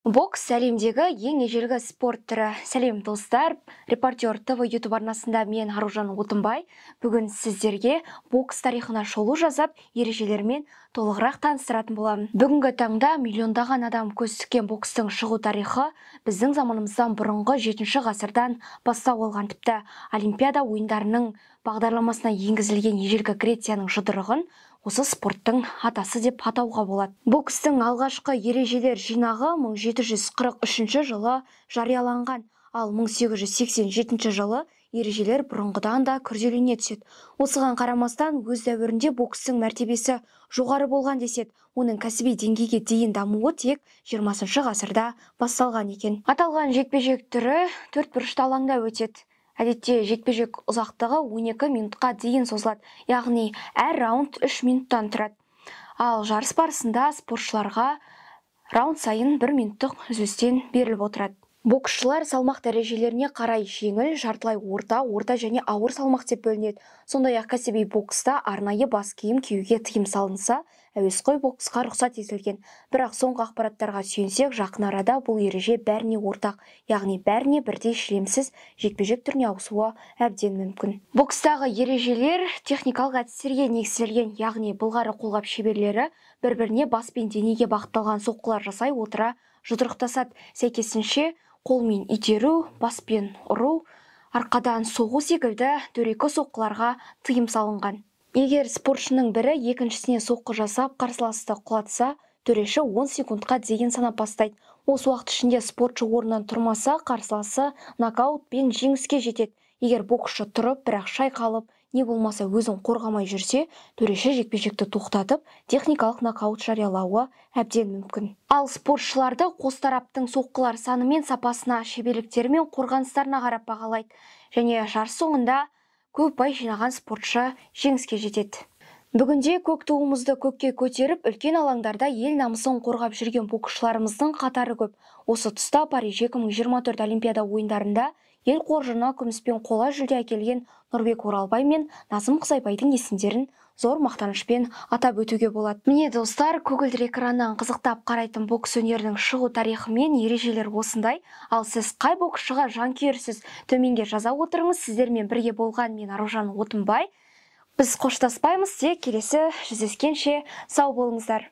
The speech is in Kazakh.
Бокс әлемдегі ең ежелгі спорт түрі. Сәлем достар, Репортер ТВ YouTube арнасында мен Аружан Отынбай. Бүгін сіздерге бокс тарихына шолу жасап, ережелермен толығырақ таныстыратын боламын. Бүгінгі таңда миллиондаған адам көз тіккен бокстың шығу тарихы біздің заманымыздан бұрынғы 7-ші ғасырдан бастау алған. Тіпті Олимпиада ойындарының бағдарламасына енгізілген ежелгі Грецияның жұдырығын осы спорттың атасы деп атауға болады. Бокстың алғашқы ережелер жинағы 1743 жылы жарияланған, ал 1887 жылы ережелер бұрынғыдан да күрделене түседі. Осыған қарамастан өз дәуірінде бокстың мәртебесі жоғары болған деседі. Оның кәсіби деңгейге дейін дамуы тек 20-шы ғасырда басталған екен. Аталған жекпе-жек түрі 4 бұрышты алаңда өтеді. Әдетте жекпе-жек ұзақтығы 12 минутқа дейін созылады, яғни әр раунд 3 минуттан тұрады. Ал жарыс барысында спортшыларға раунд сайын 1 минуттық үзілістен беріліп отырады. Боксшылар салмақ дәрежелеріне қарай жеңіл, жартылай орта және ауыр салмақ деп бөлінеді. Сондай-ақ кәсіби бокста арнайы бас киім киюге тыйым салынса, әуесқой боксқа рұқсат етілген. Бірақ соңғы ақпараттарға сүйенсек, жақын арада бұл ереже бәріне ортақ, яғни бәріне бірдей шілемсіз жекпе-жек түріне ауысуы әбден мүмкін. Бокстағы ережелер техникалық әдістерге негізделген, яғни былғары қолғап шеберлері бір-біріне бас пен денеге бағытталған соққылар жасай отыра жұдырықтасады. Сәйкесінше қолмен итеру, баспен ұру, арқадан соғу секілді дөрекі соққыларға тыйым салынған. Егер спортшының бірі екіншісіне соққы жасап қарсыласты құлатса, төреші 10 секундқа дейін санап бастайды. Осы уақыт ішінде спортшы орнынан тұрмаса, қарсыласы нокаутпен жеңіске жетеді. Егер боксшы тұрып, бірақ шайқалып, не болмаса өзін қорғамай жүрсе, төреші жекпе-жекті тоқтатып, техникалық нокаут жариялауы әбден мүмкін. Ал спортшыларды қос тараптың соққылар саны мен сапасына, шеберліктері мен қорғаныстарына қарап бағалайды. Және жарыс соңында көп бай жинаған спортшы жеңіске жетеді. Бүгінде көк туымызды көкке көтеріп, үлкен алаңдарда ел намысын қорғап жүрген боксшыларымыздың қатары көп. Осы тұста Париж 2024 Олимпиада ойындарында ел қоржынына күміспен қола жүлде әкелген Нұрбек Оралбай мен Назым Қызайбайдың есімдерін зор мақтанышпен атап өтуге болады. Міне достар, көгілдір экраннан қызықтап қарайтын бокс өнерінің шығу тарихы мен ережелер осындай. Ал сіз қай боксшыға жанкүйерсіз? Төменге жаза отырыңыз. Сіздермен бірге болған мен Аружан Отынбай. Біз қоштаспаймыз, тек келесі жүздескенше сау болыңыздар.